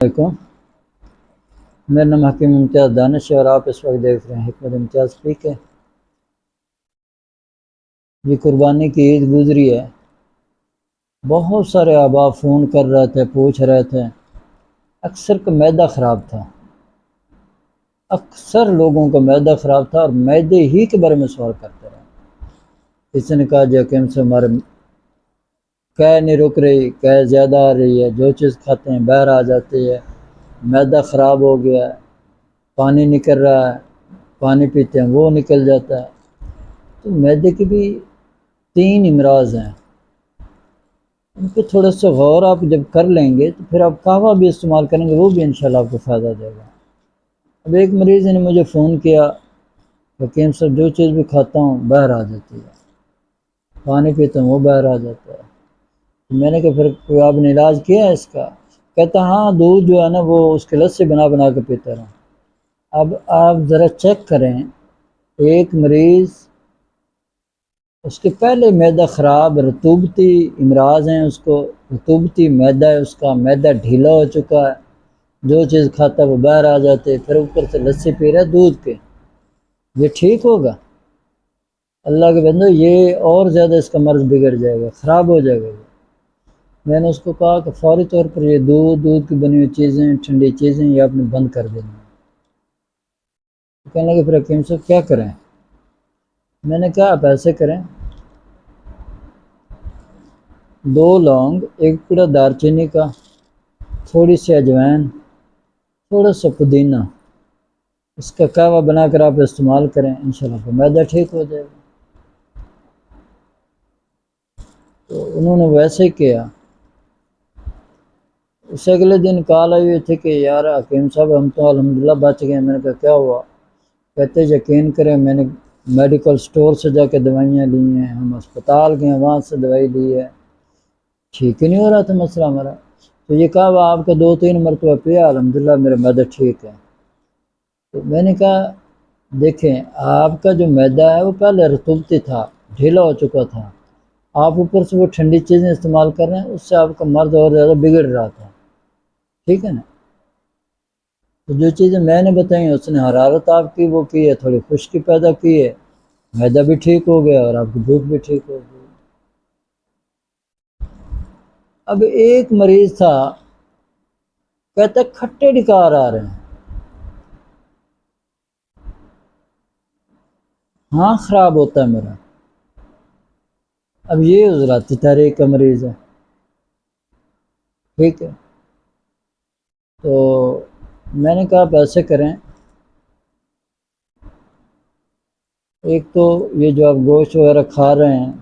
علیکم، میرا نام حکیم امتیاز دانش ہے اور آپ اس وقت دیکھ رہے ہیں حکمت امتیاز ٹھیک ہے۔ یہ قربانی کی عید گزری ہے، بہت سارے احباب فون کر رہے تھے، پوچھ رہے تھے۔ اکثر کا معدہ خراب تھا، اکثر لوگوں کا معدہ خراب تھا اور معدے ہی کے بارے میں سوال کرتے رہے۔ کسی نے کہا جی حکیم سے ہمارے قے نہیں رک رہی، قے زیادہ آ رہی ہے، جو چیز کھاتے ہیں باہر آ جاتی ہے، معدہ خراب ہو گیا ہے، پانی نکل رہا ہے، پانی پیتے ہیں وہ نکل جاتا ہے۔ تو معدے کی بھی 3 امراض ہیں، ان پہ تھوڑا سا غور آپ جب کر لیں گے تو پھر آپ قہوہ بھی استعمال کریں گے، وہ بھی انشاءاللہ آپ کو فائدہ دے گا۔ اب ایک مریض نے مجھے فون کیا، حکیم صاحب جو چیز بھی کھاتا ہوں باہر آ جاتی ہے، پانی پیتا ہوں وہ باہر آ جاتا ہے۔ میں نے کہا پھر کوئی آپ نے علاج کیا ہے اس کا؟ کہتا ہاں دودھ جو ہے نا وہ اس کے لت سے بنا بنا کے پیتا رہا۔ اب آپ ذرا چیک کریں، ایک مریض اس کے پہلے معدہ خراب، رطوبتی امراض ہیں، اس کو رطوبتی معدہ ہے، اس کا معدہ ڈھیلا ہو چکا ہے، جو چیز کھاتا ہے وہ باہر آ جاتے، پھر اوپر سے لسی پی رہا ہے دودھ کے، یہ ٹھیک ہوگا؟ اللہ کے بندو یہ اور زیادہ اس کا مرض بگڑ جائے گا، خراب ہو جائے گا۔ میں نے اس کو کہا کہ فوری طور پر یہ دودھ کی بنی ہوئی چیزیں، ٹھنڈی چیزیں یہ آپ نے بند کر دینی۔ کہنے لگے پھر حکیم صاحب کیا کریں؟ میں نے کہا آپ ایسے کریں، 2 لونگ، 1 ٹکڑا دار چینی کا، تھوڑی سی اجوائن، تھوڑا سا پودینہ، اس کا قہوہ بنا کر آپ استعمال کریں، انشاءاللہ آپ کا معدہ ٹھیک ہو جائے گا۔ تو انہوں نے ویسے ہی کیا۔ اس سے اگلے دن کال آئی ہوئی تھی کہ یار حکیم صاحب ہم تو الحمدللہ بچ گئے۔ میں نے کہا کیا ہوا؟ کہتے یقین کریں میں نے میڈیکل سٹور سے جا کے دوائیاں لی ہیں، ہم اسپتال گئے وہاں سے دوائی لی ہے، ٹھیک ہی نہیں ہو رہا تھا مسئلہ ہمارا۔ تو یہ کہا وہ آپ کا 2-3 مرتبہ پیا، الحمدللہ میرا معدہ ٹھیک ہے۔ تو میں نے کہا دیکھیں آپ کا جو معدہ ہے وہ پہلے رطوبتی تھا، ڈھیلا ہو چکا تھا، آپ اوپر سے وہ ٹھنڈی چیزیں استعمال کر رہے ہیں، اس سے آپ کا مرض اور زیادہ بگڑ رہا تھا، ٹھیک ہے نا؟ تو جو چیزیں میں نے بتائیں اس نے حرارت آپ کی وہ کی ہے، تھوڑی خشکی پیدا کی ہے، معدہ بھی ٹھیک ہو گیا اور آپ کی بھوک بھی ٹھیک ہو گئی۔ اب ایک مریض تھا کہتا کھٹے ڈکار آ رہے ہیں، ہاں خراب ہوتا ہے میرا۔ اب یہ عضلاتی تحریک کا مریض ہے، ٹھیک ہے؟ تو میں نے کہا آپ ایسے کریں، ایک تو یہ جو آپ گوشت وغیرہ کھا رہے ہیں،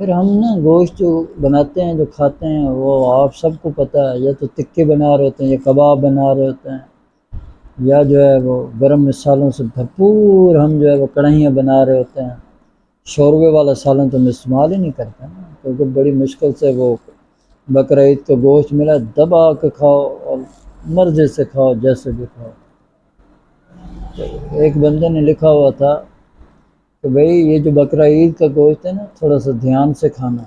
پھر ہم نا گوشت جو بناتے ہیں جو کھاتے ہیں وہ آپ سب کو پتہ ہے، یا تو تکے بنا رہے ہوتے ہیں یا کباب بنا رہے ہوتے ہیں، یا جو ہے وہ گرم مسالوں سے بھرپور ہم جو ہے وہ کڑھائیاں بنا رہے ہوتے ہیں۔ شوربے والا سالن تو ہم استعمال ہی نہیں کرتے نا، کیونکہ بڑی مشکل سے وہ بقرہ عید کا گوشت ملا، دبا کے کھاؤ اور مرضی سے کھاؤ جیسے بھی کھاؤ۔ تو ایک بندے نے لکھا ہوا تھا کہ بھئی یہ جو بقرہ عید کا گوشت ہے نا تھوڑا سا دھیان سے کھانا،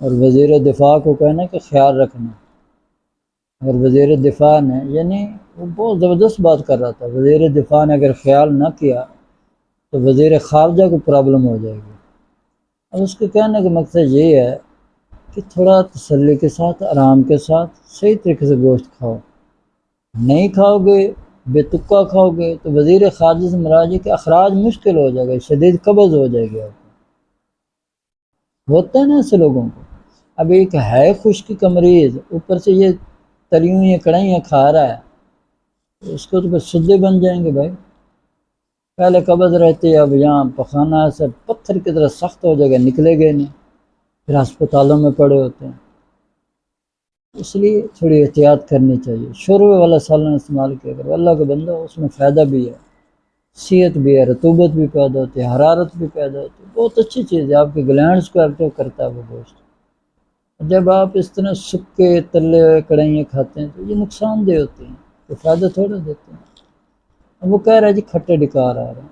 اور وزیر دفاع کو کہنا کہ خیال رکھنا۔ اگر وزیر دفاع نے، یعنی وہ بہت زبردست بات کر رہا تھا، وزیر دفاع نے اگر خیال نہ کیا تو وزیر خارجہ کو پرابلم ہو جائے گی۔ اب اس کے کہنے کا مقصد یہ ہے کہ تھوڑا تسلی کے ساتھ، آرام کے ساتھ، صحیح طریقے سے گوشت کھاؤ۔ نہیں کھاؤ گے، بے تکا کھاؤ گے تو وزیر خارجہ سے مراد ہے کہ اخراج مشکل ہو جائے گا، شدید قبض ہو جائے گی آپ کو، ہوتا ہے نا ایسے لوگوں کو۔ اب ایک ہے خشکی کا مریض، اوپر سے یہ تلی ہوئی کڑھائیاں کھا رہا ہے، اس کو تو پھر سدے بن جائیں گے بھائی۔ پہلے قبض رہتی ہے، اب یہاں پخانہ ایسے پتھر کی طرح سخت ہو جائے گا، نکلے گئے نہیں، پھر ہسپتالوں میں پڑے ہوتے ہیں۔ اس لیے تھوڑی احتیاط کرنی چاہیے، شوربے والا سالن استعمال کیا کرو، اللہ کا بندہ اس میں فائدہ بھی ہے، صحت بھی ہے، رطوبت بھی پیدا ہوتی ہے، حرارت بھی پیدا ہوتی ہے، بہت اچھی چیز ہے، آپ کے گلینڈز کو ایکٹیو کرتا ہے وہ گوشت۔ جب آپ اس طرح سکے تلے ہوئے کڑھائیاں کھاتے ہیں تو یہ نقصان دہ ہوتی ہیں، تو فائدہ تھوڑا دیتے ہیں۔ اب وہ کہہ رہا ہے جی کھٹے ڈکار آ رہے ہیں،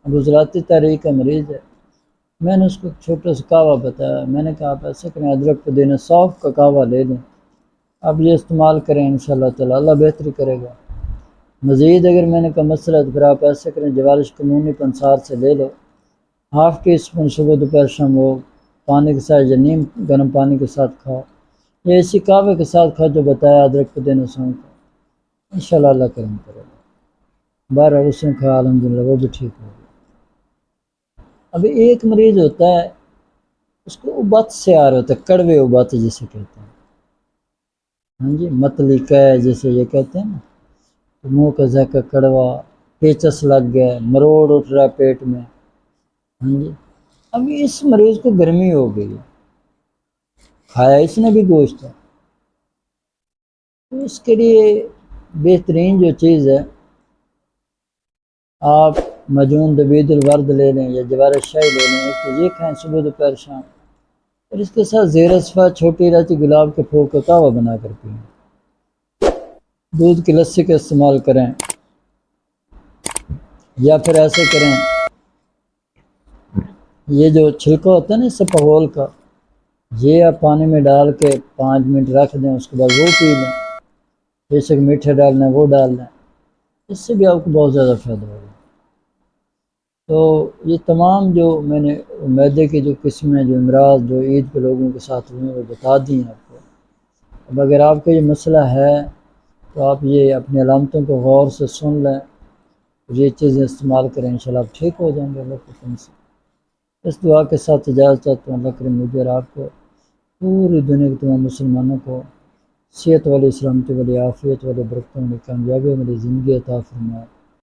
اب عضلاتی تحریک کا مریض ہے۔ میں نے اس کو چھوٹا سا قہوہ بتایا، میں نے کہا آپ ایسے کریں ادرک پودینہ صاف کا قہوہ لے لیں، اب یہ استعمال کریں انشاءاللہ تعالی، اللہ بہتری کرے گا۔ مزید اگر میں نے کہا مسئلہ ہے تو پھر آپ ایسے کریں، جوارش کمونی پنسار سے لے لو، ½ ٹی اسپون صبح دوپہر شام وہ پانی کے ساتھ یا نیم گرم پانی کے ساتھ کھاؤ، یا اسی کعوے کے ساتھ کھاؤ جو بتایا ادرک پودینے سونف کا، انشاءاللہ اللہ کرم کرے گا۔ بہرحال اس نے کہا الحمدللہ وہ بھی ٹھیک ہو گیا۔ ابھی ایک مریض ہوتا ہے اس کو ابت سے آ رہا ہوتا ہے، کڑوے ابت جسے کہتے ہیں، ہاں جی متلی کا جیسے یہ کہتے ہیں نا، منہ کا ذائقہ کڑوا، پیچس لگ گیا، مروڑ اٹھ رہا پیٹ میں، ہاں جی۔ ابھی اس مریض کو گرمی ہو گئی، کھایا اس نے بھی گوشت ہے، تو اس کے لیے بہترین جو چیز ہے، آپ مجون دبید الورد لے لیں یا جوار شاہی لے لیں، ایک تو یہ کھائیں صبح دوپہر شام، اور اس کے ساتھ زیر اصفا چھوٹی الائچی گلاب کے پھول کا قہوہ بنا کر پئیں، دودھ کی لسی کا استعمال کریں، یا پھر ایسے کریں، یہ جو چھلکا ہوتا ہے نا سپغول کا، یہ آپ پانی میں ڈال کے 5 منٹ رکھ دیں، اس کے بعد وہ پی لیں، بے شک میٹھے ڈالنا ہے وہ ڈال لیں، اس سے بھی آپ کو بہت زیادہ فائدہ ہوگا۔ تو یہ تمام جو میں نے معدے کی جو قسمیں جو امراض جو عید کے لوگوں کے ساتھ ہوئے ہیں وہ بتا دی ہیں آپ کو۔ اب اگر آپ کا یہ مسئلہ ہے تو آپ یہ اپنی علامتوں کو غور سے سن لیں، یہ چیزیں استعمال کریں، انشاءاللہ آپ ٹھیک ہو جائیں گے اللہ کے فضل سے۔ اس دعا کے ساتھ اجازت چاہتا ہوں، اللہ کریم مجھے اور آپ کو، پوری دنیا کے تمام مسلمانوں کو صحت والی، سلامتی والی، عافیت والی، برکتوں والی، کامیابی والی زندگی عطا فرمائے۔